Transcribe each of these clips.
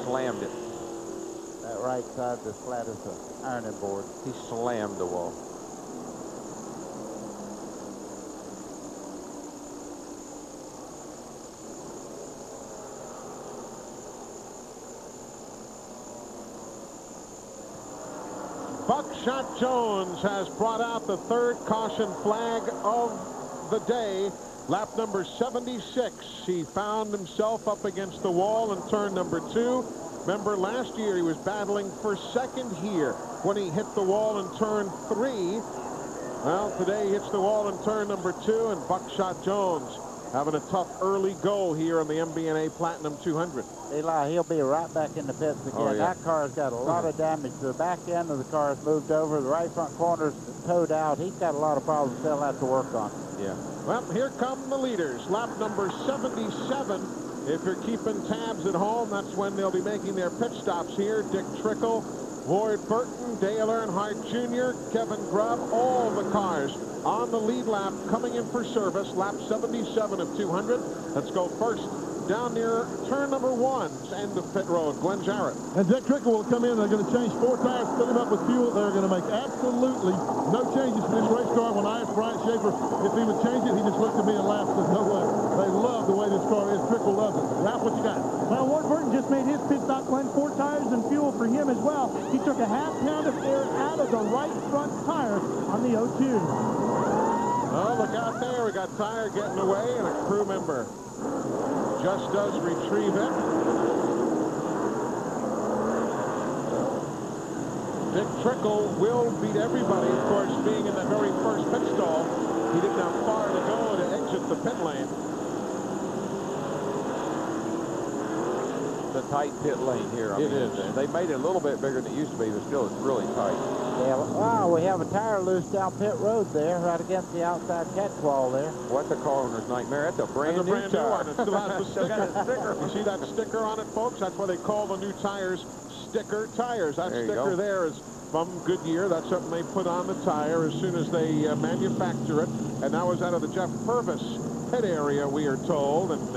slammed it. That right side is flat as an ironing board. He slammed the wall. Buckshot Jones has brought out the third caution flag of the day. Lap number 76. He found himself up against the wall in turn number 2. Remember, last year he was battling for second here when he hit the wall in turn 3. Well, today he hits the wall in turn number 2, and Buckshot Jones having a tough early go here on the MBNA Platinum 200. Eli, he'll be right back in the pits again. Oh, yeah. That car's got a lot of damage. The back end of the car has moved over. The right front corner's towed out. He's got a lot of problems they'll have to work on. Yeah. Well, here come the leaders. Lap number 77. If you're keeping tabs at home, that's when they'll be making their pit stops here. Dick Trickle, Lloyd Burton, Dale Earnhardt Jr., Kevin Grubb, all the cars on the lead lap coming in for service. Lap 77 of 200. Let's go first down near turn number 1's end of pit road. Glenn Jarrett. And Dick Trickle will come in. They're going to change 4 tires, fill him up with fuel. They're going to make absolutely no changes to this race car. When I asked Brian Schaefer if he would change it, he just looked at me and laughed and said, no way. They love the way this car is. Trickle loves it. Ralph, what you got? Well, Ward Burton just made his pit stop, Glenn. 4 tires and fuel for him as well. He took a half pound of air out of the right front tire on the 02. Oh, look out there. We got tire getting away, and a crew member just does retrieve it. Dick Trickle will beat everybody, of course, being in that very first pit stall. He didn't have far to go to exit the pit lane. It's a tight pit lane here. I mean, it is. They made it a little bit bigger than it used to be, but still it's really tight. Yeah, wow, we have a tire loose down pit road there, right against the outside catch wall there. What the car owner's nightmare. That's a brand new tire. One. It still has the sticker. You see that sticker on it, folks? That's why they call the new tires sticker tires. That sticker there is from Goodyear. That's something they put on the tire as soon as they manufacture it. And that was out of the Jeff Purvis pit area, we are told, and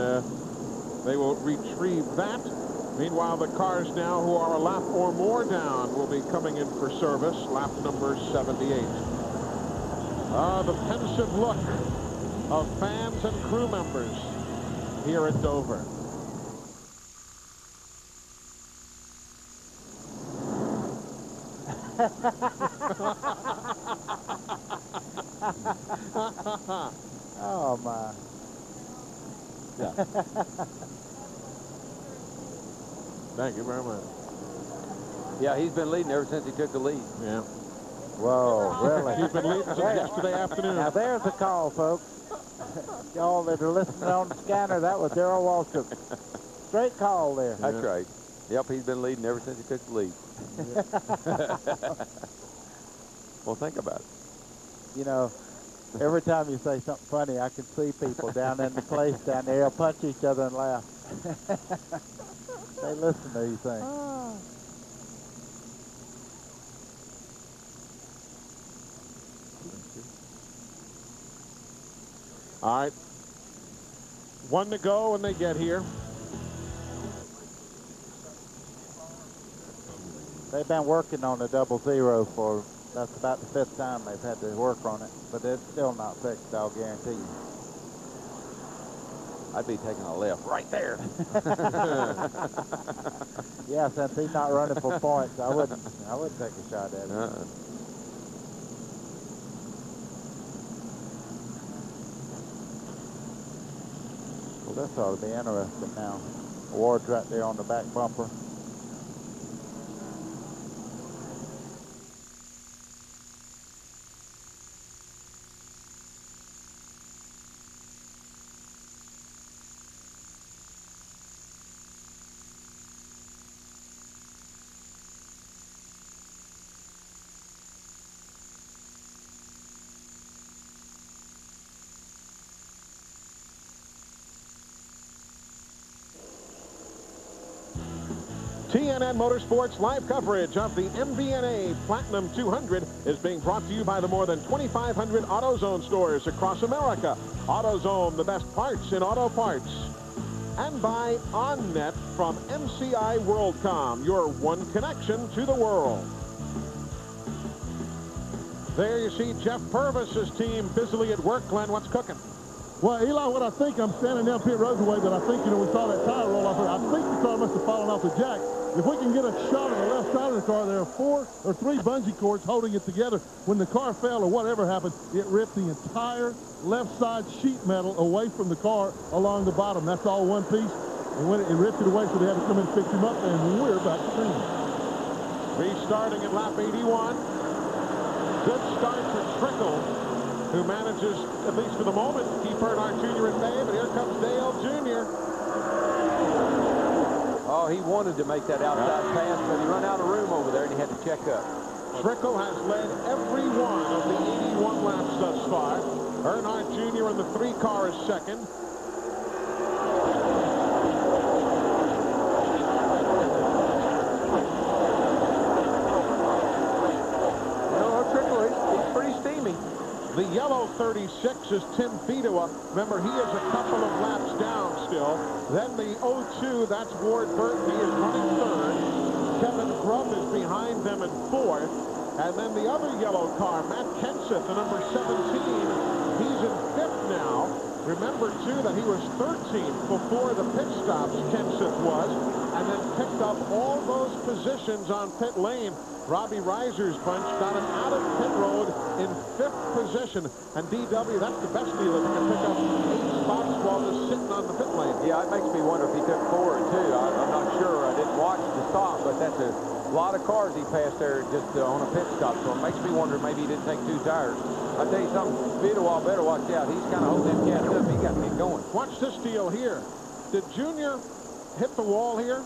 they will retrieve that. Meanwhile, the cars now who are a lap or more down will be coming in for service, lap number 78. The pensive look of fans and crew members here at Dover. Oh, my. Yeah. Thank you very much. Yeah, he's been leading ever since he took the lead. Yeah. Whoa, really? He's been leading since yesterday afternoon. Now, there's a call, folks. Y'all that are listening on the scanner, that was Darrell Waltrip. Straight call there. That's right. Yep, he's been leading ever since he took the lead. Well, think about it. You know, every time you say something funny, I can see people down in the place down there. They'll punch each other and laugh. They listen to these things. All right. 1 to go when they get here. They've been working on the 00 for, that's about the 5th time they've had to work on it, but it's still not fixed, I'll guarantee you. I'd be taking a left right there. Yeah, since he's not running for points, I wouldn't take a shot at it. Well, this ought to be interesting now. Ward's right there on the back bumper. TNN Motorsports live coverage of the MBNA Platinum 200 is being brought to you by the more than 2,500 AutoZone stores across America. AutoZone, the best parts in auto parts. And by OnNet, from MCI WorldCom, your one connection to the world. There you see Jeff Purvis's team busily at work. Glenn, what's cooking? Well, Eli, what I think, I'm standing down pit road away, but I think, we saw that tire roll off there. I think the car must have fallen off the jack. If we can get a shot of the left side of the car, there are 4 or 3 bungee cords holding it together. When the car fell or whatever happened, it ripped the entire left side sheet metal away from the car along the bottom. That's all one piece. And when it ripped it away, so they had to come in and fix him up, and we're back to green. Restarting at lap 81. Good start for Trickle, who manages, at least for the moment, to keep Earnhardt Jr. at bay, but here comes Dale Jr. Oh, he wanted to make that outside pass, but he run out of room over there, and he had to check up. Trickle has led every one of the 81 laps thus far. Earnhardt Jr. in the 3 car is second. The yellow 36 is Tim Fedua. Remember, he is a couple of laps down still. Then the 02, that's Ward Burton. He is running third. Kevin Grubb is behind them in fourth. And then the other yellow car, Matt Kenseth, the number 17, he's in fifth now. Remember, too, that he was 13th before the pit stops, Kenseth was, and then picked up all those positions on pit lane. Robbie Reiser's bunch got him out of pit road in 5th position. And DW, that's the best deal if you can pick up 8 spots while just sitting on the pit lane. Yeah, it makes me wonder if he took 4 or 2. I'm not sure. I didn't watch the stop, but that's a lot of cars he passed there just on a pit stop. So it makes me wonder maybe he didn't take 2 tires. I'll tell you something, Fedua better watch out. He's kind of holding him cats up. He got to get going. Watch this deal here. Did Junior hit the wall here?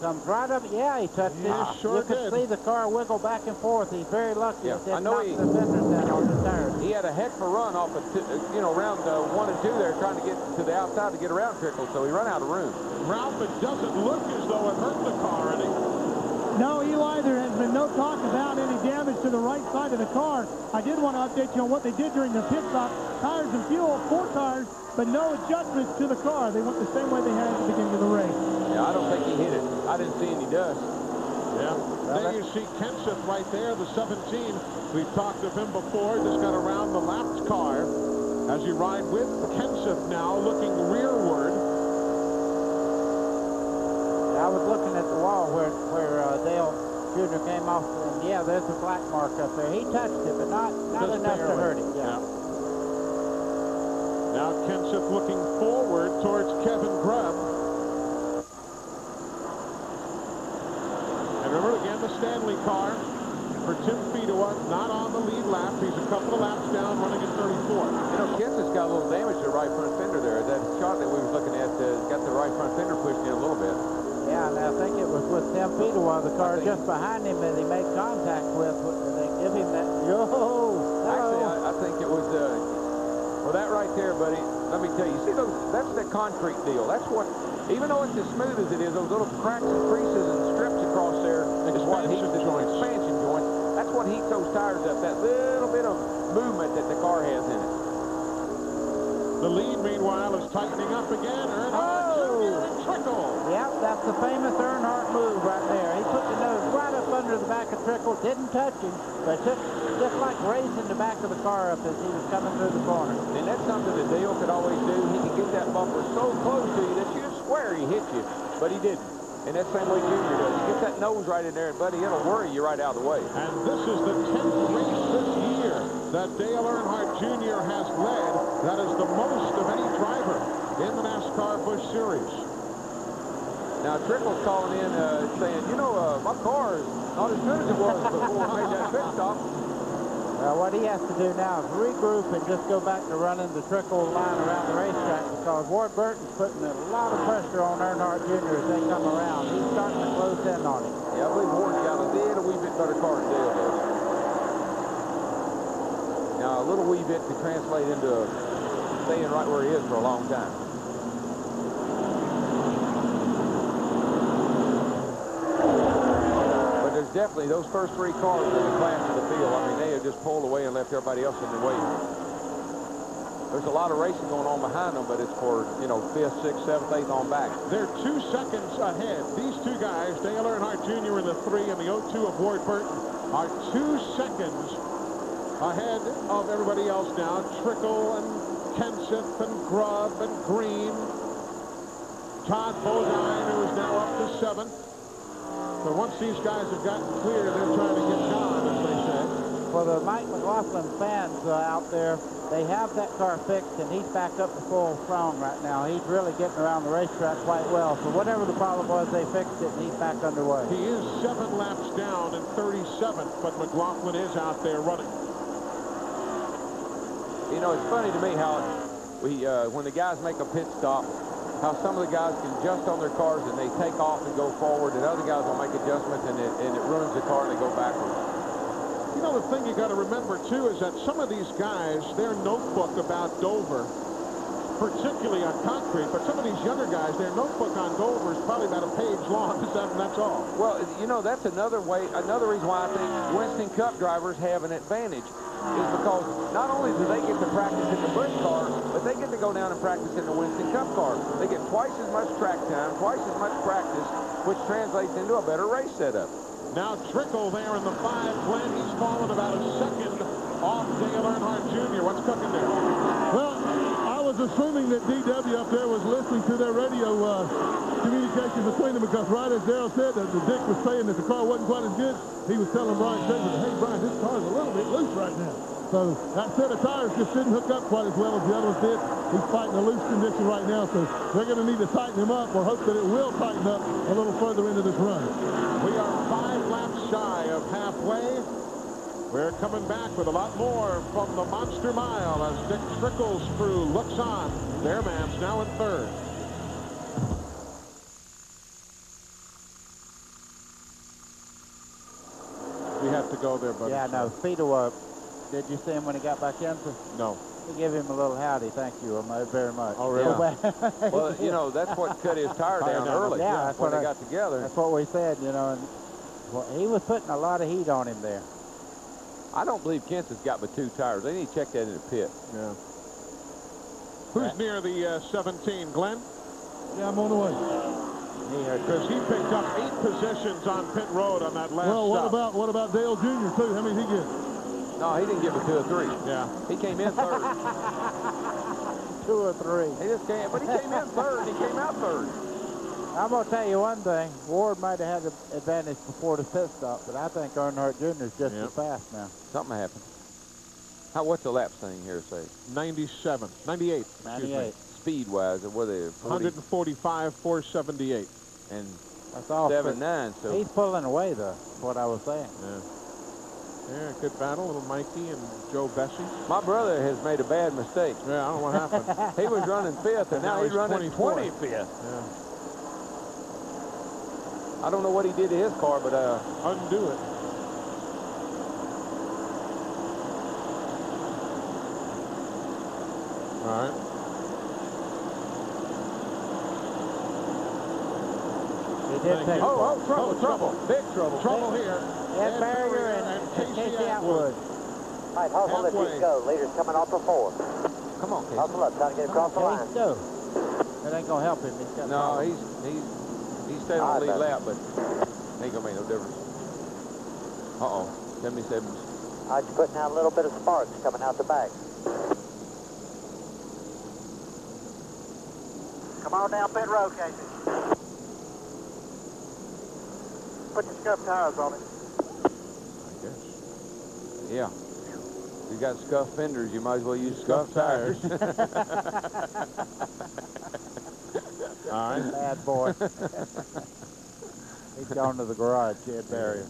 Comes right up. Yeah, he touched it. Yeah, sure you can see the car wiggle back and forth. He's very lucky. Yeah, It I know knocked the fenders down on the tires. He had a heck of a run off of, round 1 and 2 there, trying to get to the outside to get around Trickle, so he ran out of room. Ralph, it doesn't look as though it hurt the car any. No, Eli, there has been no talk about any damage to the right side of the car. I did want to update you on what they did during the pit stop. Tires and fuel, 4 tires, but no adjustments to the car. They went the same way they had at the beginning of the race. Yeah, I don't think he hit it. I didn't see any dust. Yeah. There you see Kenseth right there, the 17. We've talked of him before. Just got around the lapped car as you ride with Kenseth now, looking rearward. I was looking at the wall where Dale Jr. came off, and yeah, there's a black mark up there. He touched it, but not enough to hurt it. Yeah. Now Kenseth looking forward towards Kevin Grubb. And remember again the Stanley car for Tim Fedua, not on the lead lap. He's a couple of laps down, running at 34. Kenseth's got a little damage to the right front fender there. That shot that we was looking at got the right front fender pushed in a little bit. Yeah, and I think it was with Tim Fedua, the car just behind him that he made contact with. They give him that. Actually, I think it was, well, that right there, buddy, let me tell you, see those, that's the concrete deal. That's what, even though it's as smooth as it is, those little cracks and creases and strips across there is what heats the expansion joints. That's what heats those tires up, that little bit of movement that the car has in it. The lead, meanwhile, is tightening up again. Earnhardt Jr. and Trickle. Yep, that's the famous Earnhardt move right there. He put the nose right up under the back of Trickle, didn't touch him, but took just like raising the back of the car up as he was coming through the corner. And that's something that Dale could always do. He could get that bumper so close to you that you'd swear he hit you, but he didn't. And that's the same way Junior does. You get that nose right in there, and buddy, it'll worry you right out of the way. And this is the 10th race this year that Dale Earnhardt Jr. has led. That is the most of any driver in the NASCAR Busch Series. Now, Trickle's calling in saying, my car is not as good as it was before we made that pit stop. What he has to do now is regroup and just go back to running the Trickle line around the racetrack, because Ward Burton's putting a lot of pressure on Earnhardt Jr. as they come around. He's starting to close in on him. Yeah, I believe Ward's got a wee bit better car than Dale does. Now, a little wee bit to translate into staying right where he is for a long time. There's definitely those first 3 cars in the class of the field. I mean, they have just pulled away and left everybody else in the way. there's a lot of racing going on behind them, but it's for, you know, 5th, 6th, 7th, 8th on back. They're 2 seconds ahead. These two guys, Dale Earnhardt Jr. in the 3 and the 02 of Ward Burton, are 2 seconds ahead of everybody else now. Trickle and Kenseth and Grubb and Green. Todd Bodine, who is now up to 7th. So once these guys have gotten clear, they're trying to get gone, as they say. For the Mike McLaughlin fans out there, they have that car fixed, and he's back up to full strong right now. He's really getting around the racetrack quite well. So whatever the problem was, they fixed it, and he's back underway. He is 7 laps down in 37th, but McLaughlin is out there running. You know, it's funny to me how when the guys make a pit stop, how some of the guys can adjust on their cars and they take off and go forward, and other guys will make adjustments and it ruins the car and they go backwards. You know, the thing you got to remember, too, is that some of these guys, their notebook about Dover, particularly on concrete, but some of these younger guys, their notebook on Dover is probably about a page long, that's all. Well, you know, that's another reason why I think Winston Cup drivers have an advantage, is because not only do they get to practice in the Busch car, but they get to go down and practice in the Winston Cup car. They get twice as much track time, twice as much practice, which translates into a better race setup. Now Trickle there in the 5, Glenn, he's fallen about a second off Dale Earnhardt Jr. What's cooking there? Well, I was assuming that DW up there was listening to their radio communication between them, because right as Darrell said, that the Dick was saying that the car wasn't quite as good, he was telling Brian Schaefer, hey, Brian, this car is a little bit loose right now. So that set of tires just didn't hook up quite as well as the other ones did. He's fighting a loose condition right now, so they're going to need to tighten him up or hope that it will tighten up a little further into this run. We are 5 laps shy of halfway. We're coming back with a lot more from the Monster Mile as Dick Trickle's crew looks on. Their man's now in 3rd. We have to go there, buddy. Yeah, no, Speedo, did you see him when he got back in? No. We give him a little howdy, thank you very much. Oh, really? Yeah. Well, you know, that's what cut his tire down early. Yeah, that's when what they got together. That's what we said, you know. And well, he was putting a lot of heat on him there. I don't believe Kenseth's got but 2 tires. They need to check that in the pit. Yeah. Who's near the 17, Glenn? Yeah, I'm on the way. Because he picked up 8 positions on pit road on that last Well, what about Dale Jr. too? How many did he get? No, he didn't give it 2 or 3. Yeah. He came in 3rd. 2 or 3. He just came, but he came in 3rd and he came out 3rd. I'm going to tell you one thing. Ward might have had the advantage before the pit stop, but I think Earnhardt Jr. is just as fast now. Something happened. What's the lap thing here say? 97, 98. 98. Speed-wise, or were they 145, 478. and That's all. 7.9? So he's pulling away, though, is what I was saying. Yeah. Yeah, good battle, little Mikey and Joe Bessie. my brother has made a bad mistake. Yeah, I don't know what happened. He was running 5th, and now he's running 24th. 25th. Yeah. I don't know what he did to his car, but Undo it. All right. He did take trouble, big trouble. Trouble here. Ed Barrier and Casey Atwood. All right, hustle, let these go. Leader's coming off for 4. Come on, Casey. Hustle up, try to get across the line. Case, no. That ain't going to help him. He's got No, problems. he's staying on the lead lap, but ain't gonna make no difference. 77. All right, you're putting out a little bit of sparks coming out the back. Come on down pit road, Casey. Put your scuff tires on it. I guess. Yeah. You got scuffed fenders, you might as well use scuffed tires. All right. Bad boy. He's gone to the garage, Ed Barrier.